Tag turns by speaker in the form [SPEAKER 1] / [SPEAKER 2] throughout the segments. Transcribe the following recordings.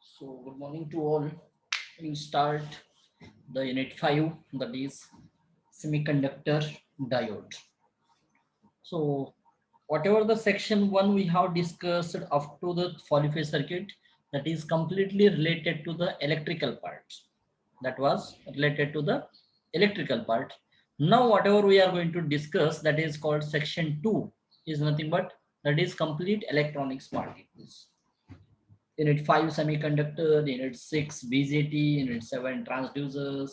[SPEAKER 1] So good morning to all. We start the unit 5, that is semiconductor diode. So whatever the section 1 we have discussed up to the polyphase circuit, that is completely related to the electrical part. That was related to the electrical part. Now whatever we are going to discuss, that is called section 2, is nothing but that is complete electronics part. Unit 5 semiconductor, unit 6 BJT, unit 7 transducers,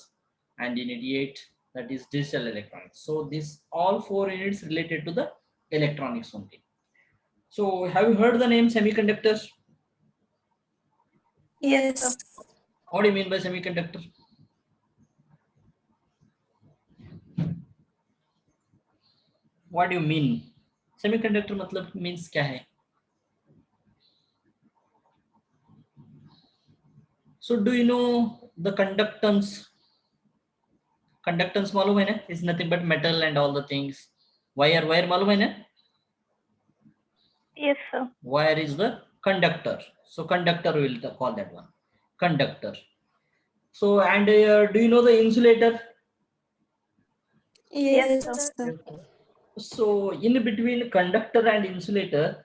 [SPEAKER 1] and unit 8 that is digital electronics. So this all 4 units related to the electronics only. So have you heard the name semiconductors?
[SPEAKER 2] Yes, sir.
[SPEAKER 1] What do you mean by semiconductor? What do you mean? Semiconductor मतलब means क्या है? So do you know the conductance? Conductance मालूम है ना? Is nothing but metal and all the things. Wire मालूम है ना?
[SPEAKER 2] Yes, sir.
[SPEAKER 1] Wire is the conductor. So conductor we will call that one. Conductor. So and do you know the insulator?
[SPEAKER 2] Yes, sir.
[SPEAKER 1] So in between conductor and insulator,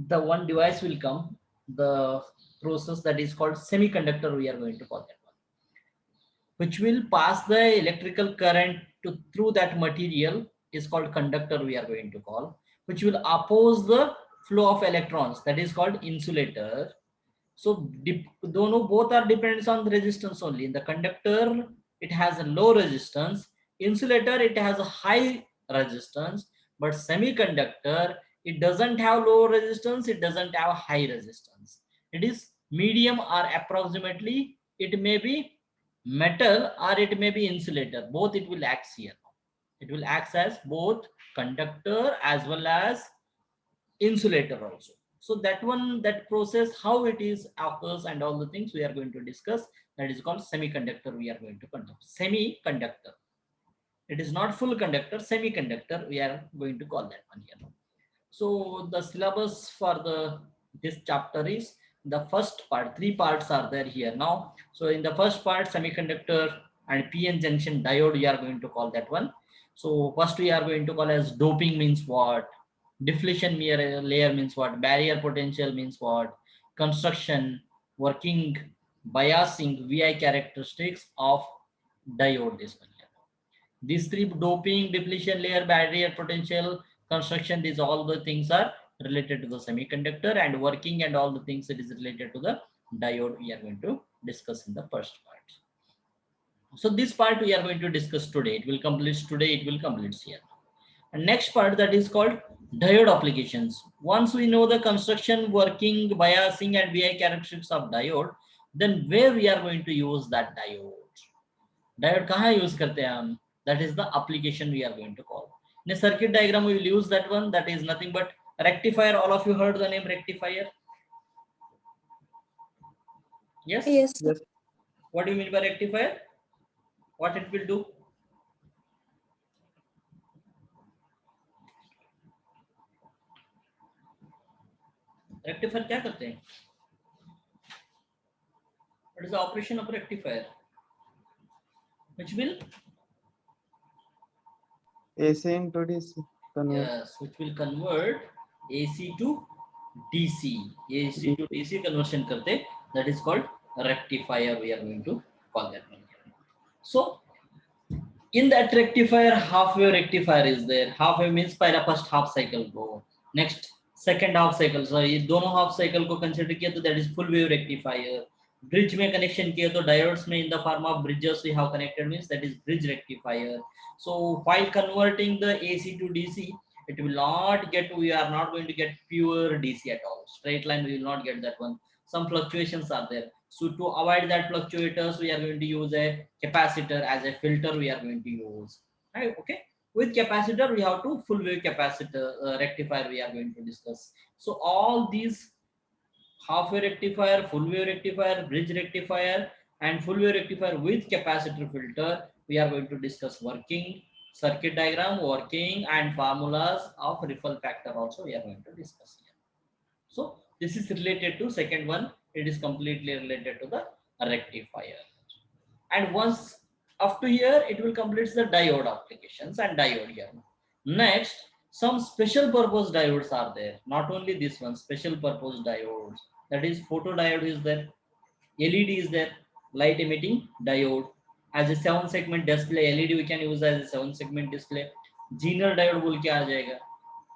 [SPEAKER 1] the one device will come. The process that is called semiconductor, we are going to call that one, which will pass the electrical current to through that material is called conductor, we are going to call, which will oppose the flow of electrons, that is called insulator. So both are dependent on the resistance only. In the conductor, it has a low resistance. Insulator, it has a high resistance. But semiconductor, it doesn't have low resistance. It doesn't have high resistance. It is medium or approximately. It may be metal or it may be insulator. Both it will act here. It will act as both conductor as well as insulator also. So that process, how it is occurs and all the things we are going to discuss, that is called semiconductor. We are going to conduct semiconductor. It is not full conductor, semiconductor we are going to call that one here. So the syllabus for the this chapter is the first part. 3 parts are there here now. So in the first part, semiconductor and PN junction diode, we are going to call that one. So first we are going to call as doping means what, defletion layer means what, barrier potential means what, construction, working, biasing, VI characteristics of diode. This one here. These 3, doping, depletion layer, barrier potential, construction, these all the things are related to the semiconductor, and working and all the things that is related to the diode we are going to discuss in the first part. So this part we are going to discuss today. It will complete today, it will complete here. And next part, that is called diode applications. Once we know the construction, working, biasing and VI characteristics of diode, then where we are going to use that diode. Diode कहाँ use करते हैं हम? That is the application we are going to call. In a circuit diagram, we will use that one. That is nothing but rectifier. All of you heard the name rectifier? Yes?
[SPEAKER 2] Yes, sir.
[SPEAKER 1] What do you mean by rectifier? What it will do? Rectifier क्या करते हैं? What is the operation of rectifier? Which will?
[SPEAKER 3] AC into DC.
[SPEAKER 1] Yes, which will convert AC to DC. AC to DC conversion करते, that is called rectifier. We are going to call that one. So in that rectifier, half wave rectifier is there. Half wave means पहला first half cycle को, next second half cycle. So ये दोनों half cycle को consider किया तो that is full wave rectifier. Bridge में connection किया तो diodes में in the form of bridges we have connected means that is bridge rectifier. So while converting the AC to DC, it will not get, we are not going to get pure DC at all. Straight line we will not get that one. Some fluctuations are there. So to avoid that fluctuators, we are going to use a capacitor as a filter. We are going to use, right? Okay. With capacitor, we have to full wave capacitor rectifier. We are going to discuss. So all these half wave rectifier, full wave rectifier, bridge rectifier, and full wave rectifier with capacitor filter, we are going to discuss working, circuit diagram, working, and formulas of ripple factor also we are going to discuss here. So this is related to second one, It is completely related to the rectifier. And once up to here, it will complete the diode applications and diode here. Next, some special purpose diodes are there. Not only this one, special purpose diodes. That is, photodiode is there, LED is there, light emitting diode. As a 7-segment display, LED we can use as a 7-segment display. Zener diode बोल के आ जाएगा.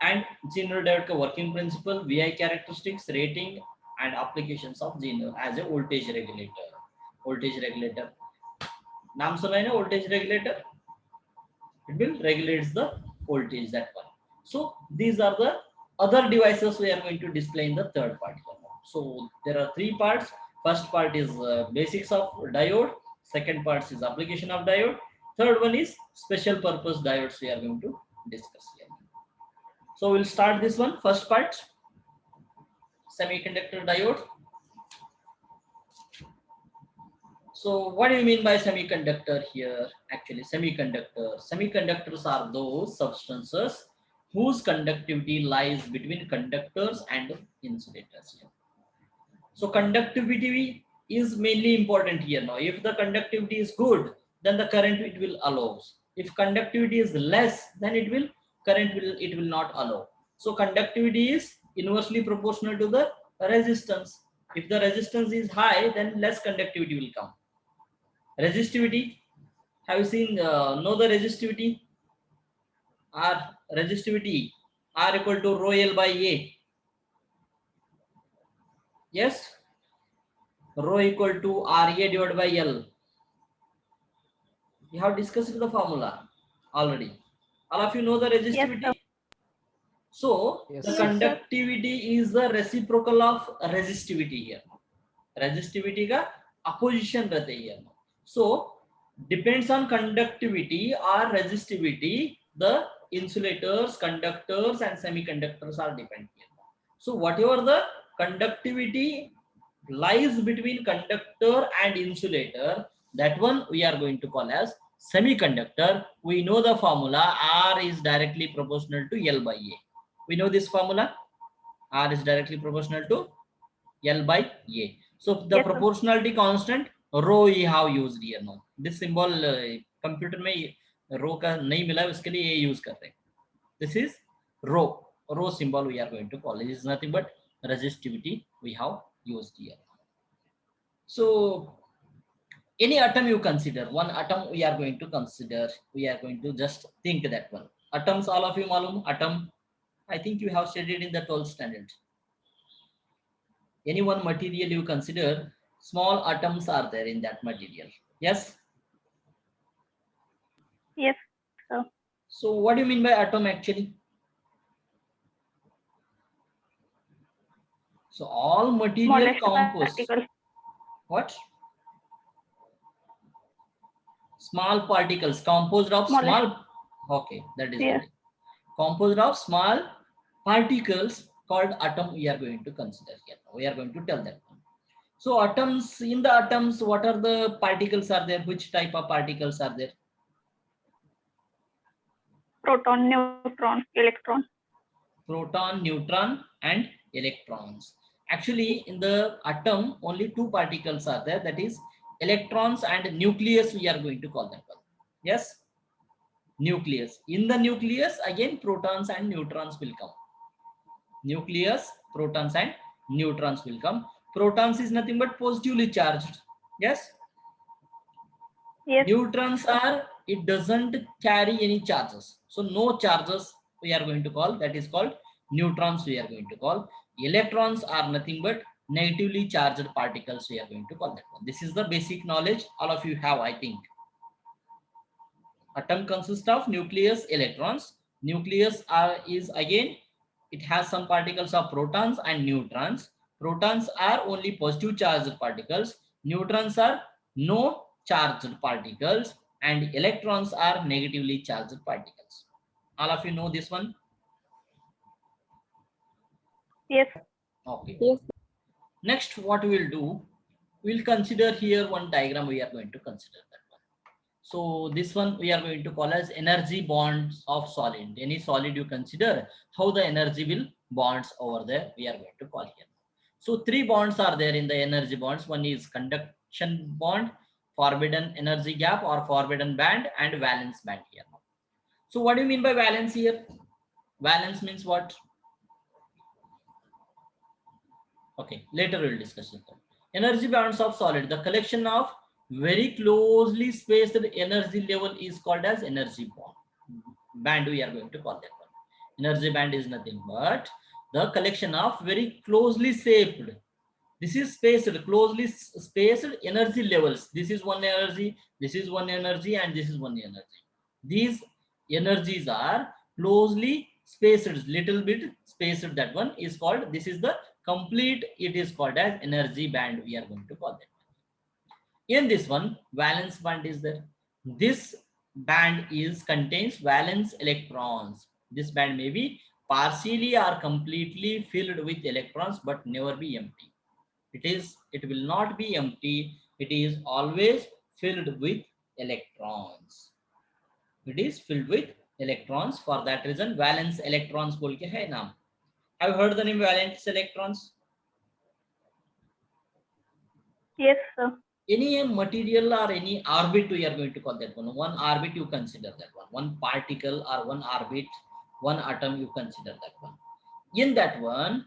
[SPEAKER 1] And Zener diode का working principle, VI characteristics, rating, and applications of Zener as a voltage regulator. Voltage regulator. नाम सुना है ना voltage regulator? It will regulates the voltage, that one. So these are the other devices we are going to display in the third part. So there are 3 parts. First part is basics of diode. Second part is application of diode. Third one is special purpose diodes we are going to discuss here. So we'll start this one. First part, semiconductor diode. So what do you mean by semiconductor here? Actually, semiconductors are those substances whose conductivity lies between conductors and insulators. So conductivity is mainly important here now. If the conductivity is good, then the current it will allow. If conductivity is less, then it will not allow. So conductivity is inversely proportional to the resistance. If the resistance is high, then less conductivity will come. Resistivity, have you seen know the resistivity? R resistivity, R equal to rho L by A. Yes, rho equal to RA divided by L. We have discussed the formula already. All of you know the resistivity.
[SPEAKER 2] Yes,
[SPEAKER 1] So
[SPEAKER 4] Yes,
[SPEAKER 1] the
[SPEAKER 4] sir.
[SPEAKER 1] conductivity is the reciprocal of resistivity here. Resistivity का opposition रहते हैं here. So depends on conductivity or resistivity, the insulators, conductors, and semiconductors are dependent here. So whatever the conductivity lies between conductor and insulator, that one we are going to call as semiconductor. We know the formula, R is directly proportional to L by A. We know this formula, R is directly proportional to L by A. So the
[SPEAKER 2] Yes, sir.
[SPEAKER 1] proportionality constant rho we have used here now. This symbol computer में rho का नहीं मिला, उसके लिए ये use कर रहे हैं. This is rho. Rho symbol we are going to call. It is nothing but resistivity we have used here. So any atom you consider, one atom we are going to consider. We are going to just think that one. Atoms, all of you malum, atom. I think you have studied in the 12th standard. Any one material you consider, small atoms are there in that material. Yes.
[SPEAKER 2] Yes, sir.
[SPEAKER 1] So what do you mean by atom actually? So all material
[SPEAKER 2] Smallest
[SPEAKER 1] composed.
[SPEAKER 2] particle.
[SPEAKER 1] What? Small particles composed of
[SPEAKER 2] Smallest.
[SPEAKER 1] small. Okay, that is
[SPEAKER 2] Yes.
[SPEAKER 1] good. Composed of small particles called atom we are going to consider here. We are going to tell that one. So atoms, in the atoms, what are the particles are there? Which type of particles are there?
[SPEAKER 2] Proton, neutron, electron.
[SPEAKER 1] Proton, neutron, and electrons. Actually, in the atom, only 2 particles are there. That is electrons and nucleus. We are going to call them. Yes, nucleus. In the nucleus, again, protons and neutrons will come. Nucleus, protons and neutrons will come. Protons is nothing but positively charged. Yes.
[SPEAKER 2] Yes.
[SPEAKER 1] Neutrons are, it doesn't carry any charges. So no charges we are going to call. That is called neutrons we are going to call. Electrons are nothing but negatively charged particles we are going to call that one. This is the basic knowledge all of you have, I think. Atom consists of nucleus, electrons. Nucleus is again, it has some particles of protons and neutrons. Protons are only positive charged particles. Neutrons are no charged particles, and electrons are negatively charged particles. All of you know this one?
[SPEAKER 2] Yes.
[SPEAKER 1] Okay.
[SPEAKER 4] Yes.
[SPEAKER 1] Next, what we will do, we'll consider here one diagram we are going to consider that one. So this one we are going to call as energy bonds of solid. Any solid you consider, how the energy will bonds over there, we are going to call here. So 3 bonds are there in the energy bonds. One is conduction bond, forbidden energy gap or forbidden band, and valence band here. So what do you mean by valence here? Valence means what? Okay, later we'll discuss it. Energy bands of solid. The collection of very closely spaced energy level is called as energy band. We are going to call that one. Energy band is nothing but the collection of very closely shaped. This is spaced, closely spaced energy levels. This is one energy, this is one energy, and this is one energy. These energies are closely spaced, little bit spaced. That one is called, this is the complete, it is called as energy band. We are going to call that. In this one, valence band is there. This band is contains valence electrons. This band may be partially or completely filled with electrons, but never be empty. It will not be empty. It is always filled with electrons. It is filled with electrons. For that reason, valence electrons बोल के है नाम. Have you heard the name valence electrons?
[SPEAKER 2] Yes, sir.
[SPEAKER 1] Any material or any orbit, we are going to call that one. One orbit, you consider that one. One particle or one orbit, one atom, you consider that one. In that one,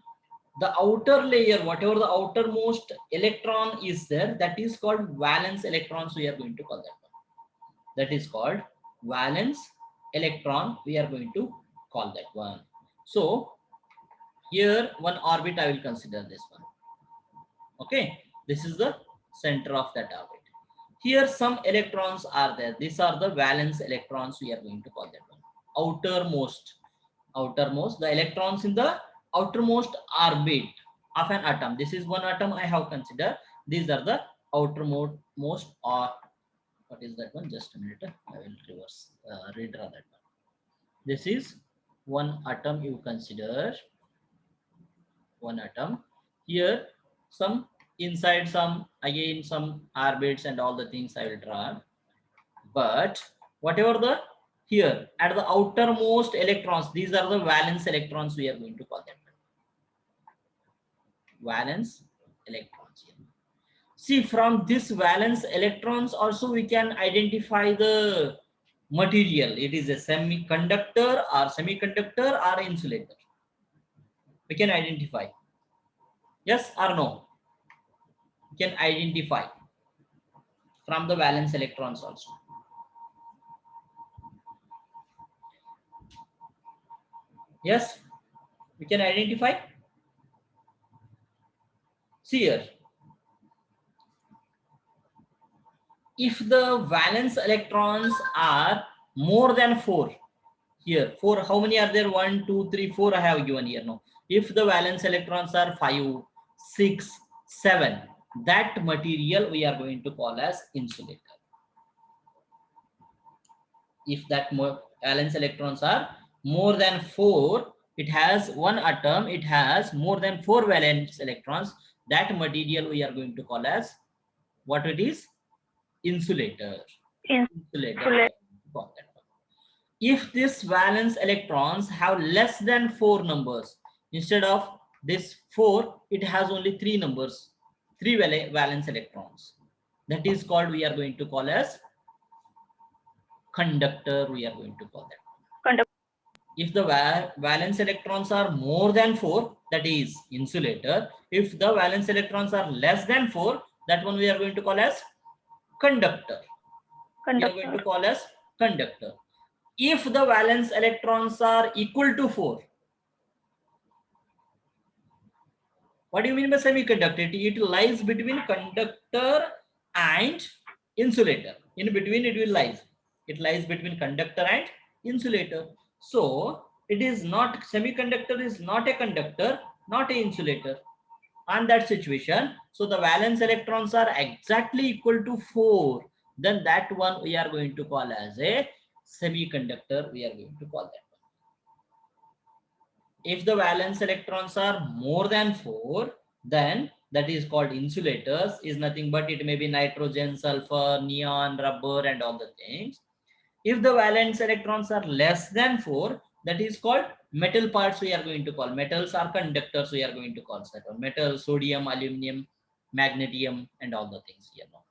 [SPEAKER 1] the outer layer, whatever the outermost electron is there, that is called valence electrons. We are going to call that one. That is called valence electron. We are going to call that one. So here one orbit I will consider this one. Okay, this is the center of that orbit. Here some electrons are there. These are the valence electrons. We are going to call that one. Outermost, the electrons in the outermost orbit of an atom. This is one atom I have considered. These are the outermost, or what is that one? Just a minute. I will reverse, redraw that one. This is one atom you consider. One atom. Here some inside, some again some orbits and all the things I will draw. But whatever the here at the outermost electrons, these are the valence electrons. We are going to call them valence electrons here. See, from this valence electrons also we can identify the material. It is a semiconductor or insulator. We can identify. Yes or no? We can identify from the valence electrons also. Yes, we can identify. See here, if the valence electrons are more than 4, here 4, how many are there? 1, 2, 3, 4 I have given here now. If the valence electrons are 5, 6, 7, that material we are going to call as insulator. If that valence electrons are more than 4, it has one atom, it has more than 4 valence electrons, that material we are going to call as what it is? Insulator. Insulator. If this valence electrons have less than 4 numbers, instead of this 4, it has only 3 numbers, 3 valence electrons, that is called, we are going to call as conductor. We are going to call that
[SPEAKER 2] Conductor.
[SPEAKER 1] If the valence electrons are more than 4, that is insulator. If the valence electrons are less than 4, that one we are going to call as conductor. We are going to call as conductor. If the valence electrons are equal to 4, what do you mean by semiconductor? It lies between conductor and insulator. In between it will lies. It lies between conductor and insulator. So it is not, semiconductor is not a conductor, not an insulator. On that situation, so the valence electrons are exactly equal to 4, then that one we are going to call as a semiconductor. We are going to call that one. If the valence electrons are more than 4, then that is called insulators. Is nothing but it may be nitrogen, sulfur, neon, rubber and all the things. If the valence electrons are less than 4, that is called Metal parts we are going to call, metals are conductors, we are going to call that one. Metal, sodium, aluminum, magnesium, and all the things here now.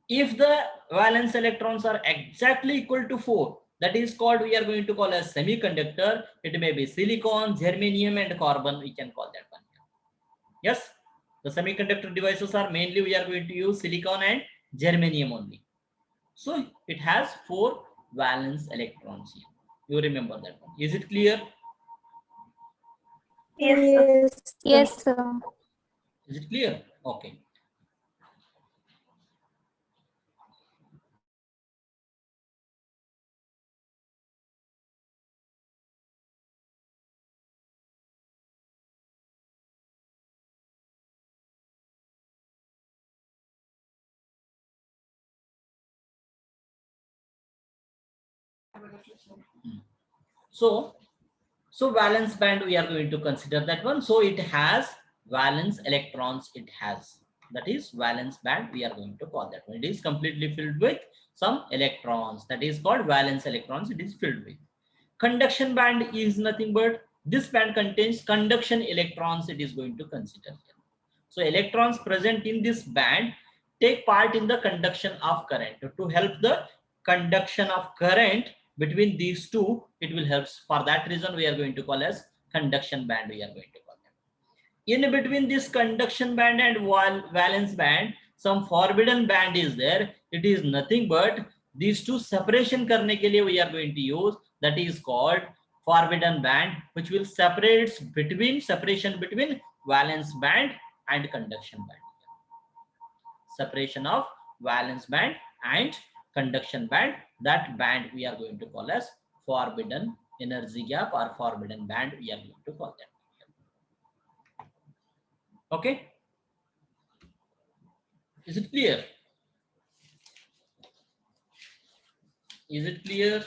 [SPEAKER 1] If the valence electrons are exactly equal to 4, that is called, we are going to call as semiconductor. It may be silicon, germanium, and carbon, we can call that one. Yes, the semiconductor devices are mainly, we are going to use silicon and germanium only. So it has 4 valence electrons here. You remember that one. Is it clear?
[SPEAKER 2] Yes, sir.
[SPEAKER 4] Yes, sir.
[SPEAKER 1] Is it clear? Okay. So valence band, we are going to consider that one. So it has valence electrons, it has, that is valence band, we are going to call that one. It is completely filled with some electrons, that is called valence electrons, it is filled with. Conduction band is nothing but this band contains conduction electrons, it is going to consider here. So electrons present in this band take part in the conduction of current. To help the conduction of current between these two, it will help. For that reason, we are going to call as conduction band, we are going to call them. In between this conduction band and valence band, some forbidden band is there. It is nothing but these two separation karne ke liye we are going to use, that is called forbidden band, which will separation between valence band and conduction band. Separation of valence band and conduction band, that band we are going to call as forbidden energy gap or forbidden band, we are going to call that. Okay, is it clear? Is it clear?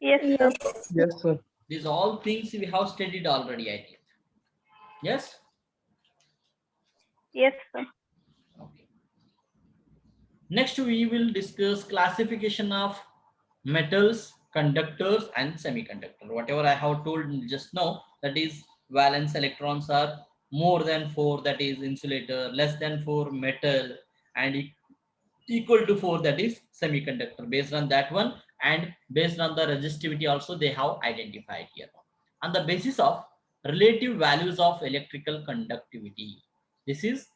[SPEAKER 2] Yes, sir.
[SPEAKER 3] Yes, sir.
[SPEAKER 1] These all things we have studied already, I think. Yes.
[SPEAKER 2] Yes, sir.
[SPEAKER 1] Okay. Next, we will discuss classification of metals, conductors, and semiconductor. Whatever I have told just now, that is valence electrons are more than 4, that is insulator, less than 4 metal, and equal to 4, that is semiconductor. Based on that one and based on the resistivity also, they have identified here. On the basis of relative values of electrical conductivity, this is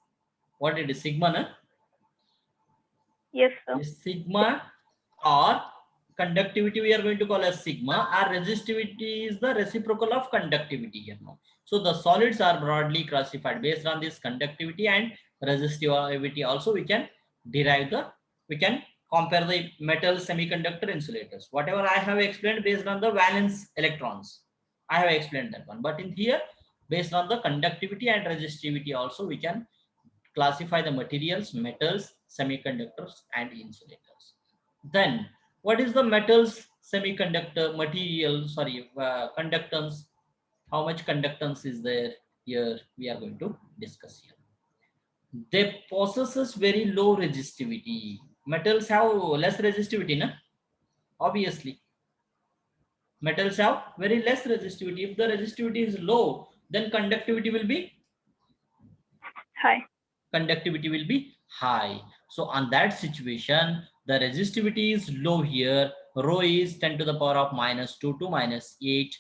[SPEAKER 1] what it is, sigma, na?
[SPEAKER 2] Yes, sir.
[SPEAKER 1] This sigma or conductivity we are going to call as sigma, or resistivity is the reciprocal of conductivity here now. So the solids are broadly classified based on this conductivity and resistivity. Also we can derive the, we can compare the metal, semiconductor, insulators. Whatever I have explained based on the valence electrons, I have explained that one. But in here, based on the conductivity and resistivity also, we can classify the materials, metals, semiconductors, and insulators. Then what is the metals, semiconductor, material, sorry, conductance? How much conductance is there here? We are going to discuss here. They possesses very low resistivity. Metals have less resistivity, na? Obviously. Metals have very less resistivity. If the resistivity is low, then conductivity will be
[SPEAKER 2] Hi.
[SPEAKER 1] conductivity will be high. So on that situation, the resistivity is low here. Rho is 10 to the power of -2 to -8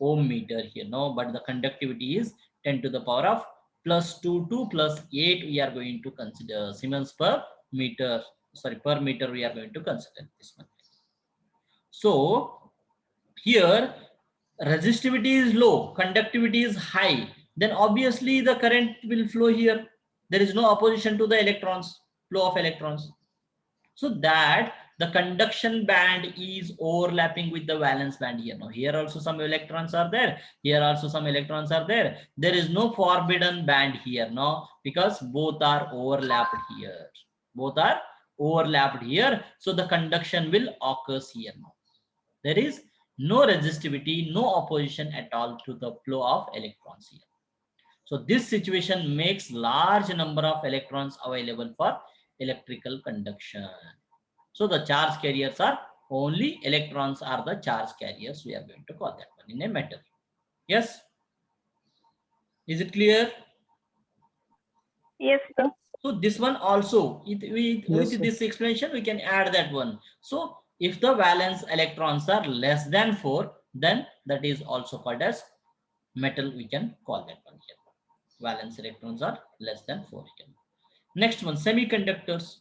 [SPEAKER 1] ohm meter here. No, but the conductivity is 10 to the power of +2 to +8. We are going to consider Siemens per meter. Sorry, per meter we are going to consider this one. So here resistivity is low, conductivity is high, then obviously the current will flow here. There is no opposition to the electrons, flow of electrons. So that the conduction band is overlapping with the valence band here. Now here also some electrons are there, here also some electrons are there. There is no forbidden band here, no, because both are overlapped here. Both are overlapped here. So the conduction will occur here now. There is no resistivity, no opposition at all to the flow of electrons here. So this situation makes large number of electrons available for electrical conduction. So the charge carriers are only electrons are the charge carriers. We are going to call that one. in a metal. Yes, is it clear?
[SPEAKER 2] Yes, sir.
[SPEAKER 1] So this one also,
[SPEAKER 3] Yes,
[SPEAKER 1] with
[SPEAKER 3] sir.
[SPEAKER 1] this explanation, we can add that one. So if the valence electrons are less than 4, then that is also called as metal. We can call that one here. Valence electrons are less than 4 here. Next one, semiconductors.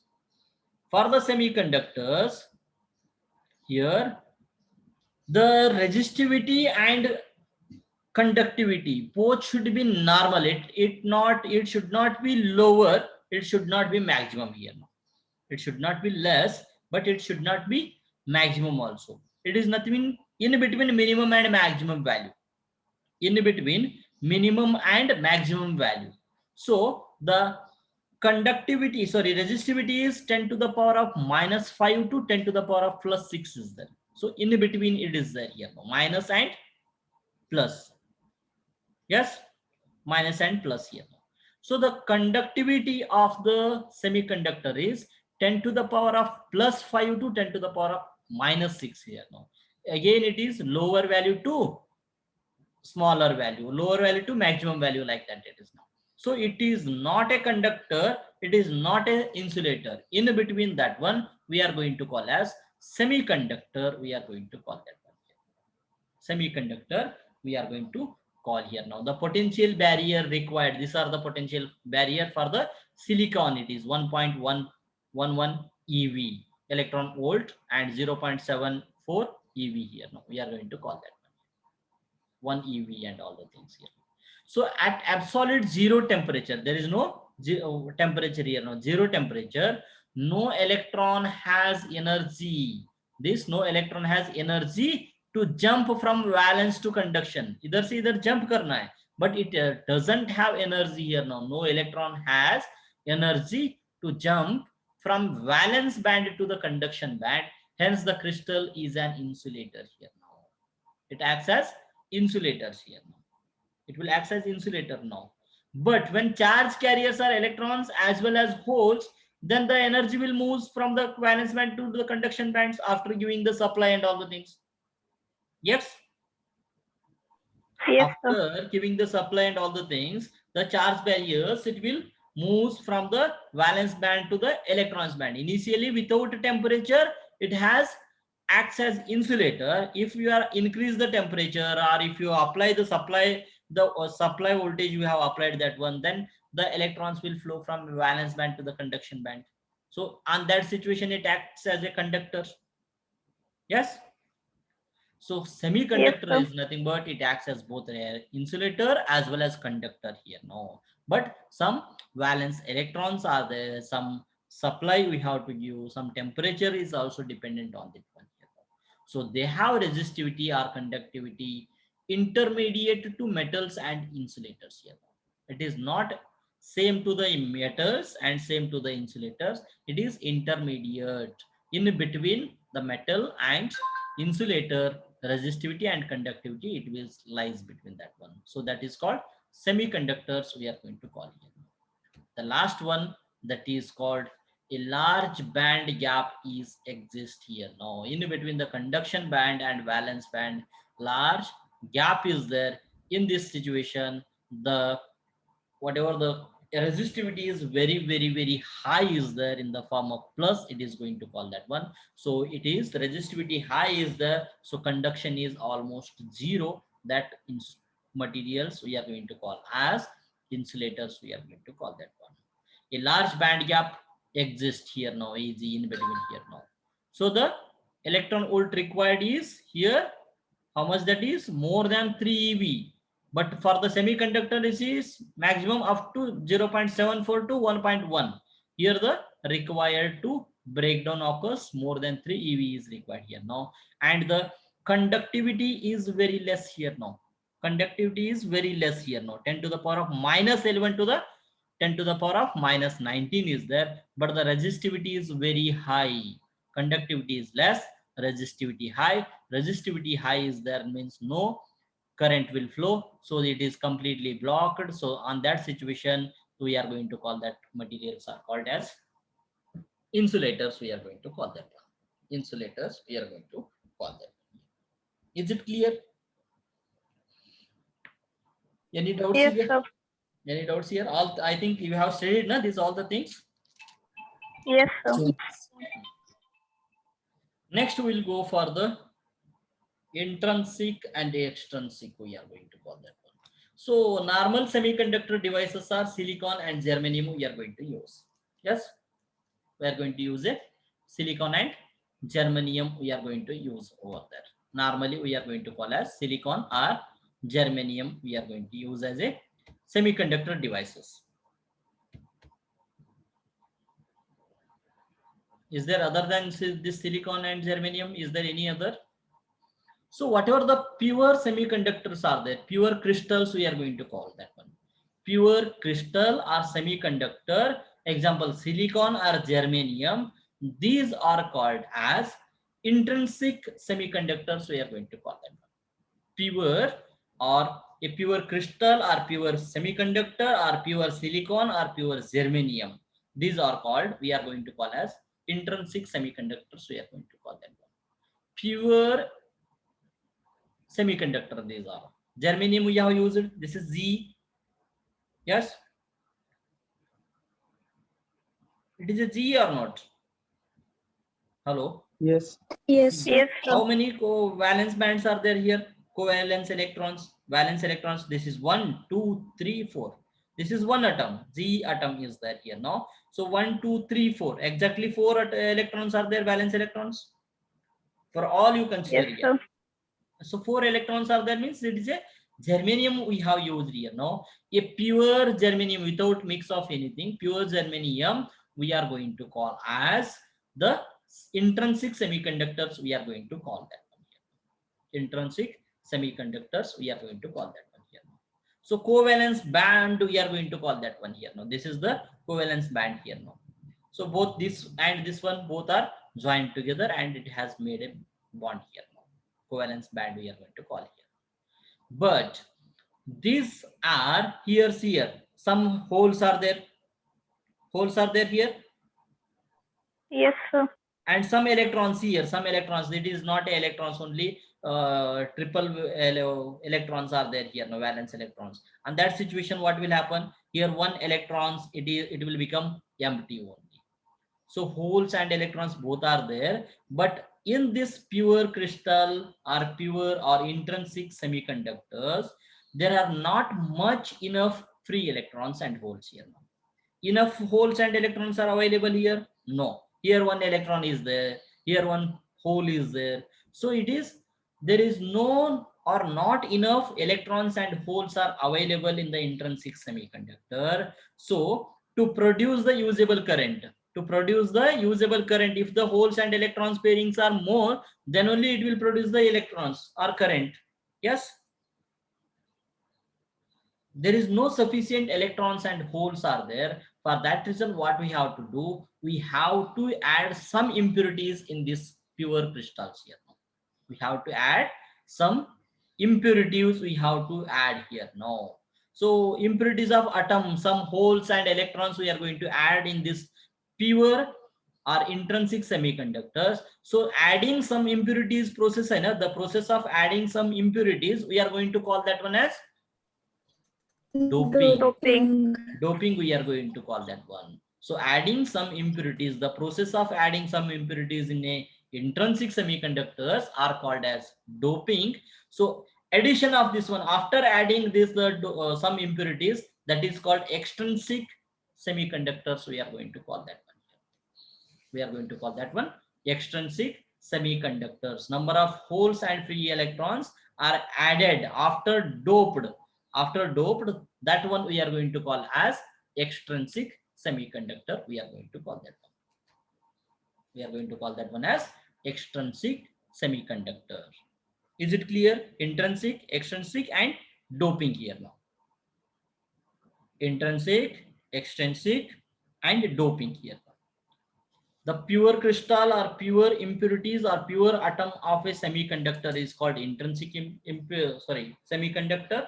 [SPEAKER 1] For the semiconductors, here the resistivity and conductivity both should be normal. It should not be lower. It should not be maximum here. It should not be less, but it should not be maximum also. It is nothing in between minimum and maximum value. In between minimum and maximum value. So the conductivity, sorry, resistivity is 10 to the power of minus 5 to 10 to the power of plus 6 is there. So in between it is there here, minus and plus. Yes, minus and plus here. So the conductivity of the semiconductor is 10 to the power of plus 5 to 10 to the power of minus 6 here now. Again, it is lower value to smaller value, lower value to maximum value, like that it is now. So it is not a conductor, it is not a insulator. In between that one, we are going to call as semiconductor. We are going to call that one here. Semiconductor we are going to call here now. The potential barrier required, these are the potential barrier for the silicon. It is 1.111 ev electron volt and 0.74 ev here now. We are going to call that 1 ev and all the things here. So at absolute zero temperature, there is no temperature here, no zero temperature, no electron has energy. This no electron has energy to jump from valence to conduction. Either se either jump karna hai, but it doesn't have energy here now. No electron has energy to jump from valence band to the conduction band. Hence the crystal is an insulator here now. It acts as insulators here now. It will act as insulator now. But when charge carriers are electrons as well as holes, then the energy will move from the valence band to the conduction bands after giving the supply and all the things. Yes.
[SPEAKER 2] Yes, sir.
[SPEAKER 1] After giving the supply and all the things, the charge barriers, it will move from the valence band to the electrons band. Initially, without temperature, it has acts as insulator. If you are increase the temperature, or if you apply the supply, the supply voltage you have applied that one, then the electrons will flow from valence band to the conduction band. So on that situation, it acts as a conductor. Yes. So
[SPEAKER 2] Yes,
[SPEAKER 1] semiconductor
[SPEAKER 2] sir.
[SPEAKER 1] is nothing but it acts as both an insulator as well as conductor here. No, but some valence electrons are there, some supply we have to give, some temperature is also dependent on that one here. So they have resistivity or conductivity intermediate to metals and insulators here. It is not same to the metals and same to the insulators. It is intermediate in between the metal and insulator. Resistivity and conductivity, it will lies between that one. So that is called semiconductors we are going to call here. The last one, that is called a large band gap is exist here. Now in between the conduction band and valence band, large gap is there. In this situation, the whatever the resistivity is very high is there in the form of plus, it is going to call that one. So it is resistivity high is there, so conduction is almost zero. That materials we are going to call as insulators. We are going to call that one. A large band gap exists here now, is in between here now. So the electron volt required is here, how much that is, more than 3 ev. But for the semiconductor, this is maximum up to 0.74 to 1.1. Here the required to breakdown occurs more than 3 ev is required here now. And the conductivity is very less here now. Conductivity is very less here now. 10 to the power of minus 11 to the 10 to the power of minus 19 is there. But the resistivity is very high. Conductivity is less, resistivity high. Resistivity high is there means no current will flow, so it is completely blocked. So on that situation, we are going to call that materials are called as insulators. We are going to call that insulators. We are going to call that. Is it clear? Any doubts
[SPEAKER 2] Yes,
[SPEAKER 1] here?
[SPEAKER 2] sir.
[SPEAKER 1] Any doubts here? All I think you have studied, na? These all the things.
[SPEAKER 2] Yes, sir.
[SPEAKER 1] Next, we'll go for the intrinsic and extrinsic. We are going to call that one. So, normal semiconductor devices are silicon and germanium. We are going to use. Yes, we are going to use it. Silicon and germanium. We are going to use over there. Normally, we are going to call as silicon or germanium. We are going to use as a semiconductor devices. Is there other than this silicon and germanium? Is there any other? So whatever the pure semiconductors are there, pure crystals, we are going to call that one. Pure crystal or semiconductor, example silicon or germanium, these are called as intrinsic semiconductors. We are going to call that one. Pure or a pure crystal or pure semiconductor or pure silicon or pure germanium. These are called, we are going to call as intrinsic semiconductors. We are going to call that one. Pure semiconductor, these are. Germanium we have used, this is Z. Yes. It is a G or not? Hello.
[SPEAKER 3] Yes.
[SPEAKER 4] Yes, sir.
[SPEAKER 2] Yes, sir.
[SPEAKER 1] How many valence bands are there here? Covalence electrons, valence electrons. This is 1, 2, 3, 4. This is one atom. Z atom is there here now. So 1, 2, 3, 4. Exactly 4 electrons are there, valence electrons. For all you consider
[SPEAKER 2] Yes,
[SPEAKER 1] here.
[SPEAKER 2] sir.
[SPEAKER 1] So 4 electrons are there, means it is a germanium we have used here. Now a pure germanium without mix of anything, pure germanium we are going to call as the intrinsic semiconductors. We are going to call that one here. Intrinsic semiconductors we are going to call that one here. So covalence band we are going to call that one here. Now this is the covalence band here now. So both this and this one both are joined together and it has made a bond here now. Covalence band we are going to call here. But these are here. Some holes are there. Holes are there here.
[SPEAKER 2] Yes, sir.
[SPEAKER 1] And some electrons here. Some electrons. It is not electrons only. Triple electrons are there here. No valence electrons. And that situation, what will happen? Here one electrons. It will become empty only. So holes and electrons both are there, but in this pure crystal or pure or intrinsic semiconductors, there are not much enough free electrons and holes here. Enough holes and electrons are available here? No. Here one electron is there, here one hole is there. So there is no or not enough electrons and holes are available in the intrinsic semiconductor. So to produce the usable current, if the holes and electrons pairings are more, then only it will produce the electrons or current. Yes. There is no sufficient electrons and holes are there. For that reason, what we have to do, we have to add some impurities in this pure crystals here. We have to add some impurities we have to add here now. So impurities of atom, some holes and electrons we are going to add in this pure or intrinsic semiconductors. So adding some impurities process, the process of adding some impurities, we are going to call that one as doping. Doping we are going to call that one. So adding some impurities, the process of adding some impurities in a intrinsic semiconductors are called as doping. So addition of this one, after adding this some impurities, that is called extrinsic semiconductors. We are going to call that one. We are going to call that one extrinsic semiconductors. Number of holes and free electrons are added after doped. After doped, that one we are going to call as extrinsic semiconductor. We are going to call that one. We are going to call that one as extrinsic semiconductor. Is it clear? Intrinsic, extrinsic, and doping here now. Intrinsic, extrinsic, and doping here. The pure crystal or pure impurities or pure atom of a semiconductor is called intrinsic semiconductor.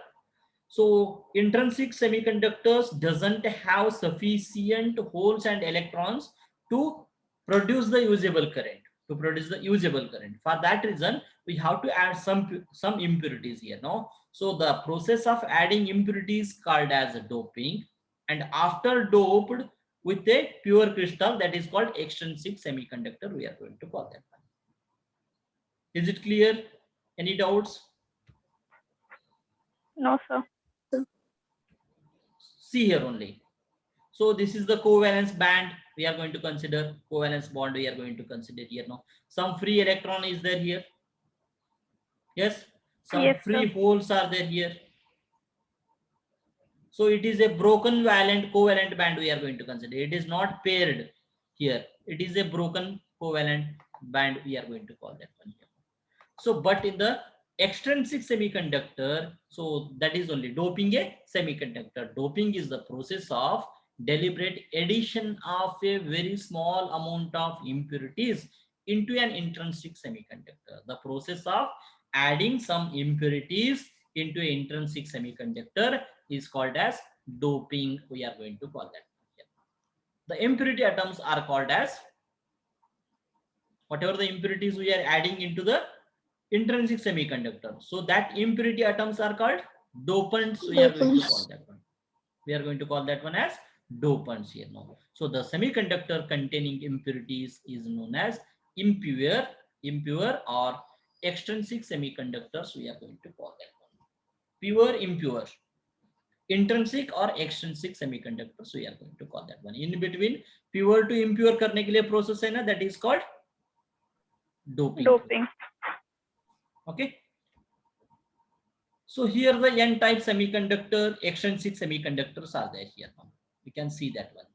[SPEAKER 1] So intrinsic semiconductors doesn't have sufficient holes and electrons to produce the usable current. For that reason, we have to add some impurities here. No, So the process of adding impurities called as doping, and after doped with a pure crystal, that is called extrinsic semiconductor, we are going to call that one. Is it clear? Any doubts?
[SPEAKER 2] No, sir.
[SPEAKER 1] See here only. So this is the covalence band we are going to consider, covalence bond we are going to consider here now. Some free electron is there here. Yes, some
[SPEAKER 2] Yes,
[SPEAKER 1] free
[SPEAKER 2] sir.
[SPEAKER 1] holes are there here. So it is a broken valent covalent band we are going to consider. It is not paired here. It is a broken covalent band we are going to call that one here. So, but in the extrinsic semiconductor, so that is only doping a semiconductor. Doping is the process of deliberate addition of a very small amount of impurities into an intrinsic semiconductor. The process of adding some impurities into an intrinsic semiconductor is called as doping. We are going to call that. The impurity atoms are called as, whatever the impurities we are adding into the intrinsic semiconductor. So that impurity atoms are called dopants. We are going to call that one. We are going to call that one as dopants here now. So the semiconductor containing impurities is known as impure or extrinsic semiconductors. We are going to call that one. Pure, impure, intrinsic or extrinsic semiconductors. We are going to call that one. In between pure to impure करने के लिए process है ना, that is called doping.
[SPEAKER 2] Doping.
[SPEAKER 1] Okay. So here the n-type semiconductor, extrinsic semiconductors are there here now. We can see that one.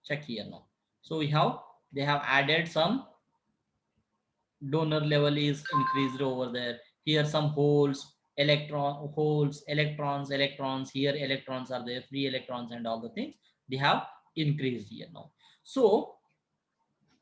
[SPEAKER 1] Check here now. So they have added some donor level is increased over there. Here some holes, electrons, here electrons are there, free electrons and all the things. They have increased here now. So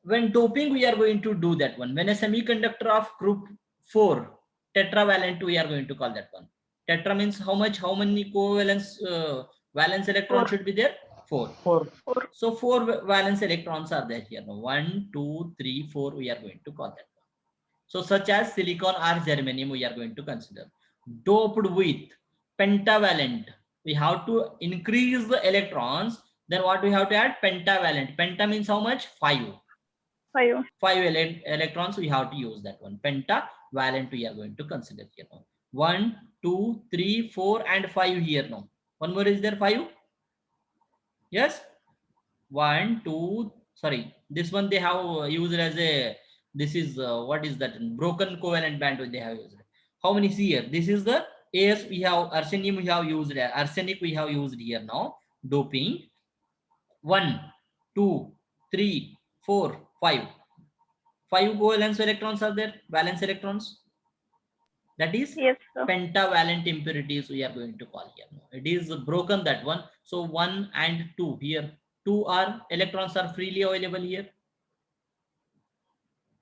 [SPEAKER 1] when doping, we are going to do that one. When a semiconductor of group 4, tetravalent, we are going to call that one. Tetra means how many covalence valence electrons should be there? 4.
[SPEAKER 3] 4.
[SPEAKER 1] So 4 valence electrons are there here. 1, 2, 3, 4, we are going to call that one. So such as silicon or germanium, we are going to consider. Doped with pentavalent, we have to increase the electrons. Then what we have to add? Pentavalent. Penta means how much? 5.
[SPEAKER 2] 5.
[SPEAKER 1] 5 electrons, we have to use that one. Pentavalent we are going to consider here now. 1, 2, 3, 4 and 5 here now. One more is there, 5? Yes. 1, 2, sorry. This one they have used as a, this is what is that? Broken covalent band they have used. How many see here? This is the AS we have, arsenium we have used, arsenic we have used here now. Doping. 1, 2, 3, 4, 5. 5 covalence electrons are there, valence electrons. That is
[SPEAKER 2] Yes, sir.
[SPEAKER 1] pentavalent impurities we are going to call here. It is broken, that one. So 1 and 2 here. 2 are electrons are freely available here.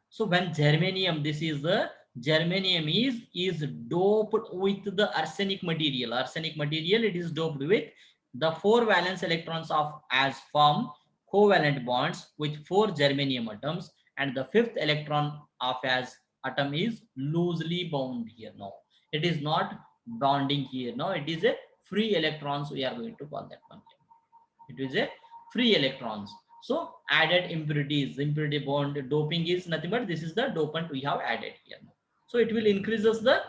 [SPEAKER 1] So when germanium, this is the germanium is doped with the arsenic material. Arsenic material, it is doped with the 4 valence electrons of as form covalent bonds with 4 germanium atoms, and the 5th electron of as atom is loosely bound here now. It is not bonding here now. It is a free electrons we are going to call that one. It is a free electrons. So added impurities, impurity bond doping is nothing but this is the dopant we have added here. So it will increases the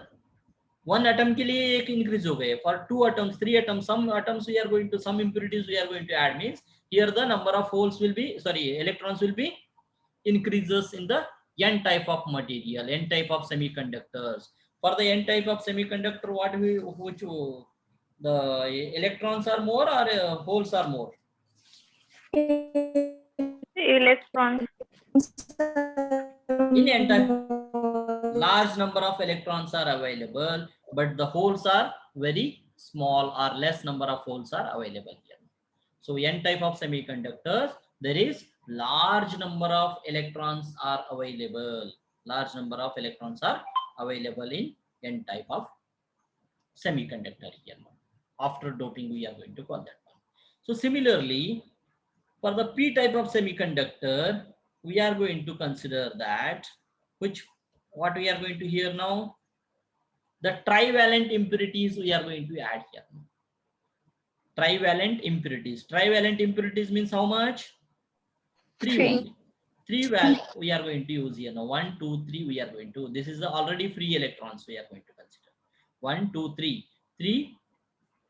[SPEAKER 1] one atom के लिए एक increase हो गए. For 2 atoms, 3 atoms, some atoms we are going to, some impurities we are going to add, means here the number of holes will be, sorry, electrons will be increases in the n type of material, n type of semiconductors. For the n type of semiconductor, what we, which the electrons are more or holes are more?
[SPEAKER 2] Electrons.
[SPEAKER 1] In n type, large number of electrons are available, but the holes are very small, or less number of holes are available here. So n type of semiconductors, there is large number of electrons are available. Large number of electrons are available in n type of semiconductor here. After doping, we are going to call that one. So similarly, for the p type of semiconductor, we are going to consider that, which what we are going to hear now, The trivalent impurities we are going to add here. Trivalent impurities. Trivalent impurities means how much? 3
[SPEAKER 4] Three.
[SPEAKER 1] only. 3 we are going to use here now. 1, 2, 3 we are going to. This is the already free electrons we are going to consider. 1, 2, 3. 3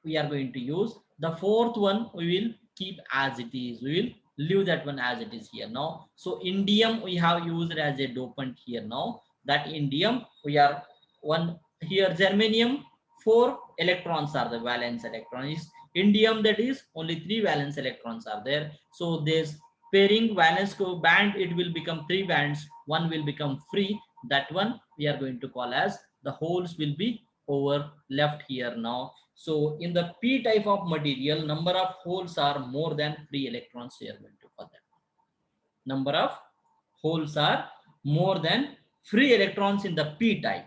[SPEAKER 1] we are going to use. The fourth one we will keep as it is. We will leave that one as it is here now. So indium we have used as a dopant here now. That indium we are one here. Germanium 4 electrons are the valence electrons. Indium, that is only 3 valence electrons are there. So this pairing valence band, it will become 3 bands. One will become free. That one we are going to call as the holes will be over left here now. So in the p type of material, number of holes are more than free electrons. We are going to call that. Number of holes are more than free electrons in the p type.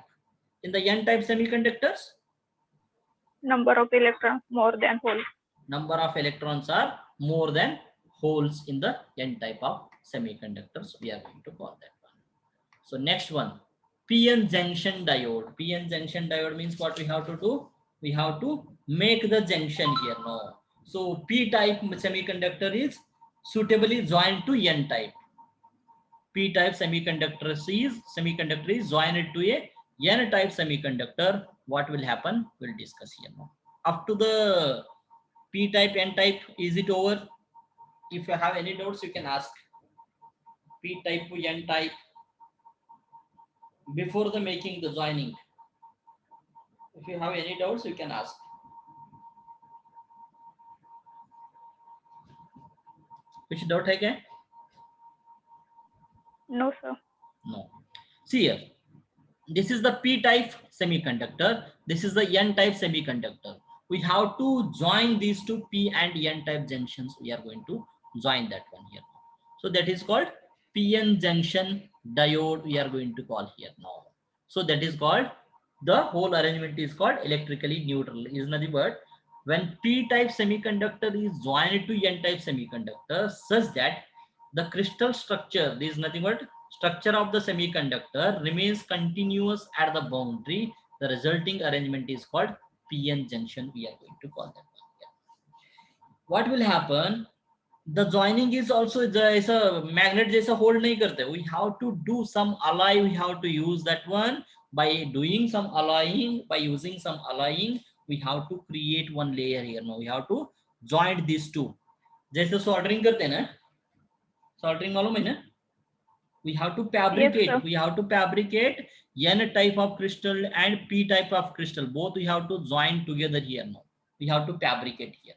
[SPEAKER 1] In the n type semiconductors,
[SPEAKER 2] Number of electrons more than holes.
[SPEAKER 1] number of electrons are more than holes in the n type of semiconductors. We are going to call that one. So next one, p-n junction diode. P-n junction diode means what we have to do? We have to make the junction here now. So p type semiconductor is suitably joined to n type. P type semiconductor is joined to a n type semiconductor. What will happen? We'll discuss here now. Up to the p type, n type, is it over? If you have any doubts, you can ask. P type to n type before the making the joining. If you have any doubts, you can ask. Which doubt again?
[SPEAKER 2] No, sir.
[SPEAKER 1] No. See here. This is the p type semiconductor. This is the n type semiconductor. We have to join these two p and n type junctions. We are going to join that one here. So that is called p-n junction diode. We are going to call here now. So that is called, the whole arrangement is called electrically neutral. Is nothing but when p type semiconductor is joined to n type semiconductor such that the crystal structure, this is nothing but structure of the semiconductor, remains continuous at the boundary. The resulting arrangement is called p-n junction. We are going to call that one here. What will happen? The joining is also a magnet jaisa hold nahi karte. We have to do some alloy. We have to use that one. By doing some alloying, by using some alloying, we have to create one layer here. Now we have to join these two. जैसे soldering करते हैं ना, soldering मालूम है ना? We have to fabricate.
[SPEAKER 2] Yes,
[SPEAKER 1] we have to fabricate n type of crystal and p type of crystal. Both we have to join together here now. We have to fabricate here.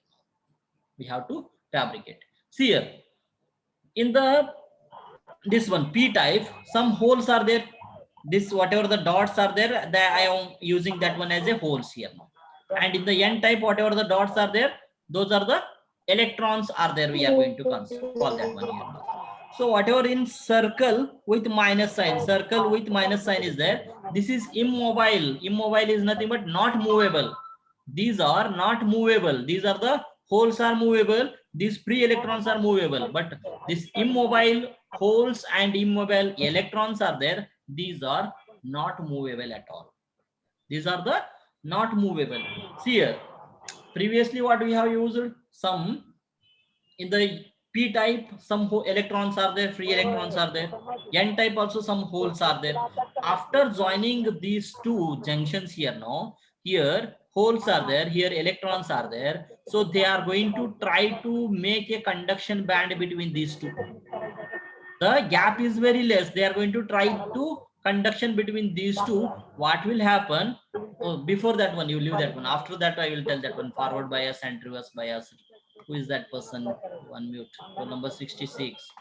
[SPEAKER 1] We have to fabricate. See here, in the this one p type, some holes are there. This whatever the dots are there, that I am using that one as a holes here now. And in the n type, whatever the dots are there, those are the electrons are there. We are going to call that one here now. So whatever in circle with minus sign, circle with minus sign is there. This is immobile. Immobile is nothing but not movable. These are not movable. These are the holes are movable. These free electrons are movable. But this immobile holes and immobile electrons are there. These are not movable at all. These are the not movable. See here. Previously, what we have used, some in the p type, some electrons are there, free electrons are there. N type also some holes are there. After joining these two junctions here now, here holes are there, here electrons are there. So they are going to try to make a conduction band between these two. The gap is very less. They are going to try to conduction between these two. What will happen? Oh, before that one, you leave that one. After that, I will tell that one. Forward bias and reverse bias. Who is that person? One mute. Roll number 66.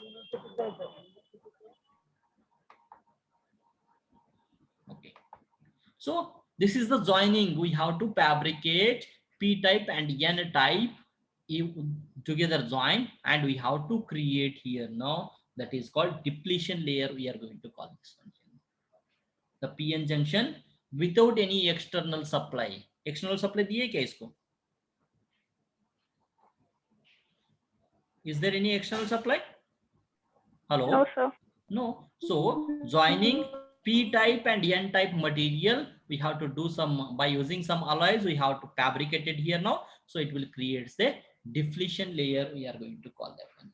[SPEAKER 1] Okay. So this is the joining. We have to fabricate p type and n type together join, and we have to create here now. That is called depletion layer. We are going to call this one. The p-n junction without any external supply. External supply दिए क्या इसको? Is there any external supply? Hello?
[SPEAKER 2] No, sir.
[SPEAKER 1] No. So joining p type and n type material, we have to do some, by using some alloys, we have to fabricate it here now. So it will create the depletion layer. We are going to call that one.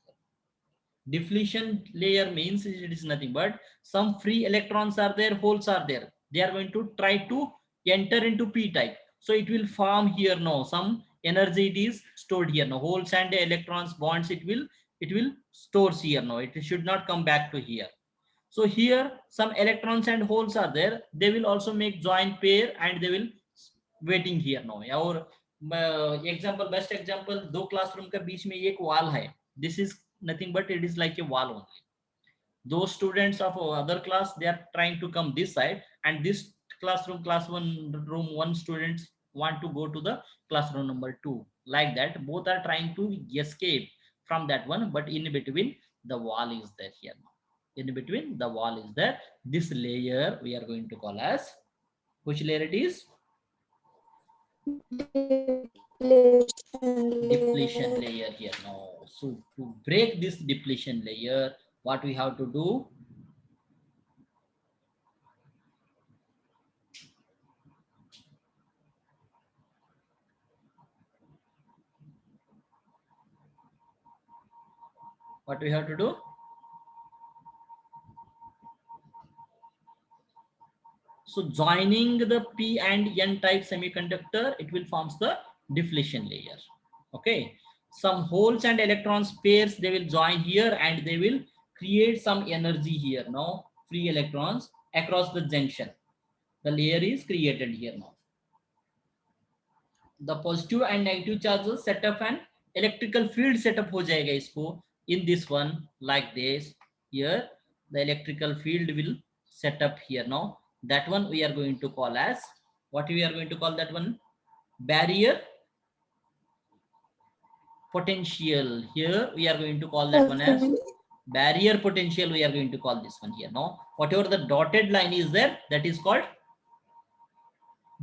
[SPEAKER 1] Depletion layer means it is nothing but some free electrons are there, holes are there. They are going to try to enter into p type. So it will form here now some energy, it is stored here now. Holes and electrons bonds, it will stores here now. It should not come back to here. So here some electrons and holes are there. They will also make joint pair and they will waiting here now. और example, best example, दो classroom के बीच में एक wall है. This is nothing but it is like a wall only. Those students of other class, they are trying to come this side, and this classroom, class one students want to go to the classroom number 2. Like that, both are trying to escape from that one, but in between the wall is there here now. In between the wall is there. This layer we are going to call as, which layer it is? Depletion layer here now. So to break this depletion layer, what we have to do? What we have to do? So joining the P and N type semiconductor, it will forms the depletion layer. Okay. Some holes and electrons pairs, they will join here and they will create some energy here now, free electrons across the junction. The layer is created here now. The positive and negative charges set up an electrical field setup ho jayega isko in this one, like this. Here the electrical field will set up here now. That one we are going to call as, what we are going to call that one? Barrier potential. Here we are going to call that one as barrier potential. We are going to call this one here now. Whatever the dotted line is there, that is called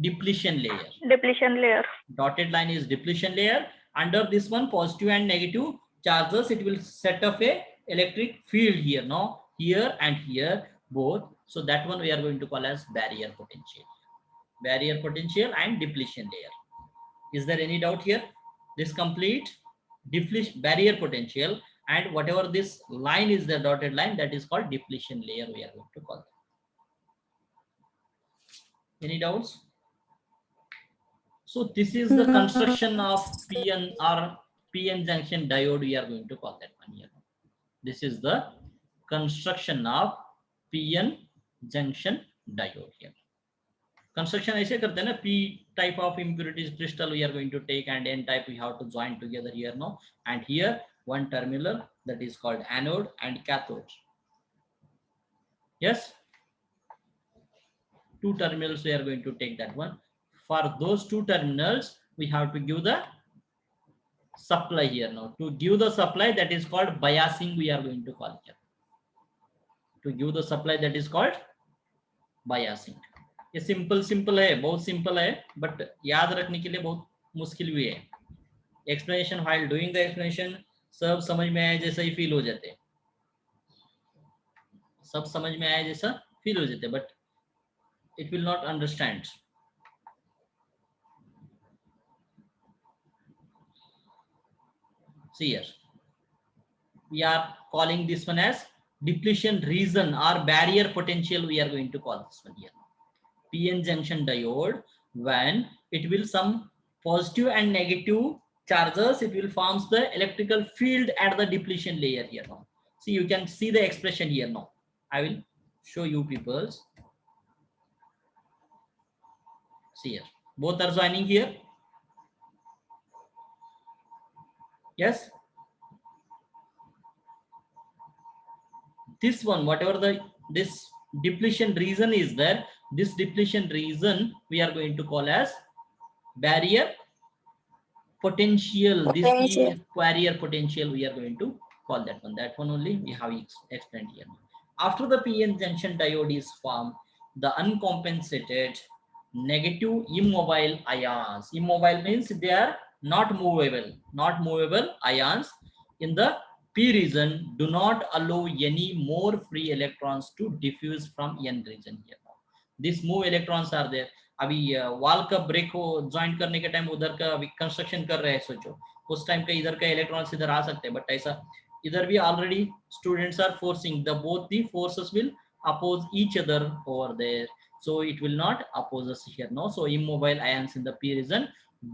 [SPEAKER 1] depletion layer.
[SPEAKER 2] Depletion layer.
[SPEAKER 1] Dotted line is depletion layer. Under this one, positive and negative charges, it will set up a electric field here now, here and here both. So that one we are going to call as barrier potential. Barrier potential and depletion layer. Is there any doubt here? This complete depletion barrier potential, and whatever this line is, the dotted line, that is called depletion layer. We are going to call that. Any doubts? So this is the construction of PN or PN junction diode. We are going to call that one here. This is the construction of PN junction diode here. Construction ऐसे करते हैं ना, P type of impurities crystal we are going to take, and N type we have to join together here now. And here one terminal, that is called anode and cathode. Yes, two terminals we are going to take that one. For those two terminals, we have to give the supply here now. To give the supply, that is called biasing, we are going to call here. To give the supply, that is called biasing. ये simple है, बहुत simple है, but याद रखने के लिए बहुत मुश्किल भी है. Explanation, while doing the explanation, सब समझ में आए जैसा ही फील हो जाते हैं, सब समझ में आए जैसा फील हो जाते हैं, but it will not understand. See here, we are calling this one as depletion region or barrier potential. We are going to call this one here. PN junction diode, when it will some positive and negative charges, it will forms the electrical field at the depletion layer here now. See, you can see the expression here now. I will show you peoples. See here, both are joining here. Yes, this one, whatever the this depletion region is there, this depletion region we are going to call as barrier potential. This is barrier potential, we are going to call that one. That one only we have explained here. After the PN junction diode is formed, the uncompensated negative immobile ions. Immobile means they are not movable. Not movable ions in the P region do not allow any more free electrons to diffuse from N region here. These move electrons are there. अभी wall का break हो joint करने के time उधर का अभी construction कर रहे हैं, सोचो उस टाइम का इधर का इलेक्ट्रॉन्स इधर आ सकते हैं, बट ऐसा इधर भी already students are forcing the both the forces will oppose each other over there, so it will not oppose us here. No, so immobile ions in the p region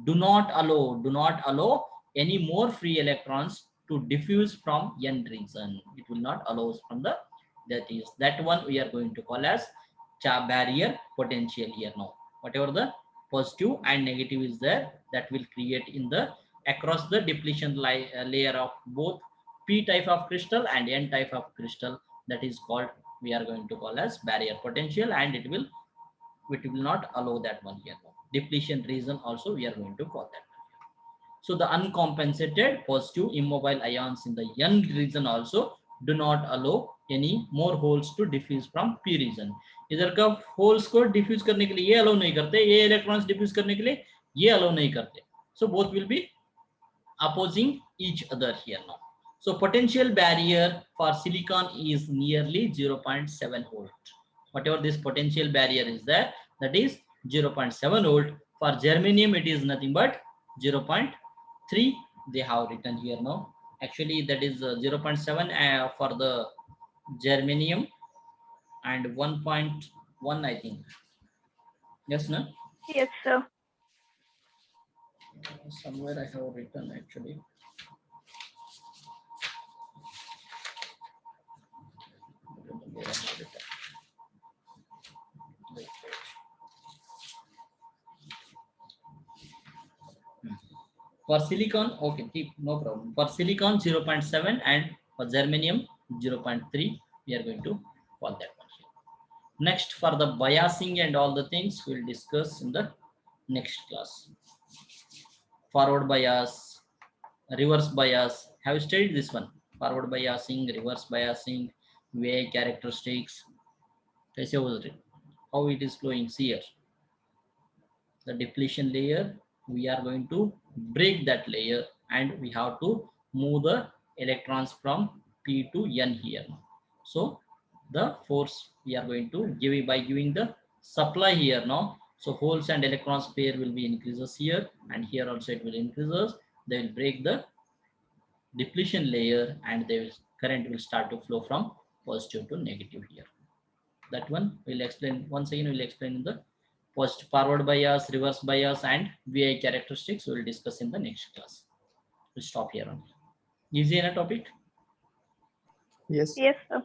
[SPEAKER 1] do not allow any more free electrons to diffuse from n region. It will not allow from the, that one we are going to call as barrier potential here. Now whatever the positive and negative is there, that will create in the across the depletion layer of both p type of crystal and n type of crystal, that is called, we are going to call as barrier potential, and it will not allow that one here. Depletion region also we are going to call that. So the uncompensated positive immobile ions in the n region also do not allow any more holes to diffuse from p region. इधर का holes को diffuse करने के लिए ये allow नहीं करते, ये इलेक्ट्रॉन्स डिफ्यूज करने के लिए ये अलाउ नहीं करते. So both will be opposing each other here now. So potential barrier for silicon is nearly 0.7 volt. Whatever this potential barrier is there, that is 0.7 volt. For germanium, it is nothing but 0.3. They have written here now. Actually, that is 0.7 for the germanium and 1.1, I think. Yes, no?
[SPEAKER 2] Yes, sir.
[SPEAKER 1] Somewhere I have written actually. For silicon, okay, no problem. For silicon 0.7 and for germanium 0.3, we are going to call that one here. Next, for the biasing and all the things we'll discuss in the next class. Forward bias, reverse bias. Have you studied this one? Forward biasing, reverse biasing, VI characteristics. How it is flowing here. The depletion layer, we are going to break that layer and we have to move the electrons from p to n here. So the force we are going to give it by giving the supply here now. So holes and electrons pair will be increases here, and here also it will increases. They will break the depletion layer and current will start to flow from positive to negative here. That one will explain once again. We'll explain in the post forward bias, reverse bias, and VI characteristics. We will discuss in the next class. We'll stop here on. Easy enough topic?
[SPEAKER 3] Yes.
[SPEAKER 2] Yes, sir.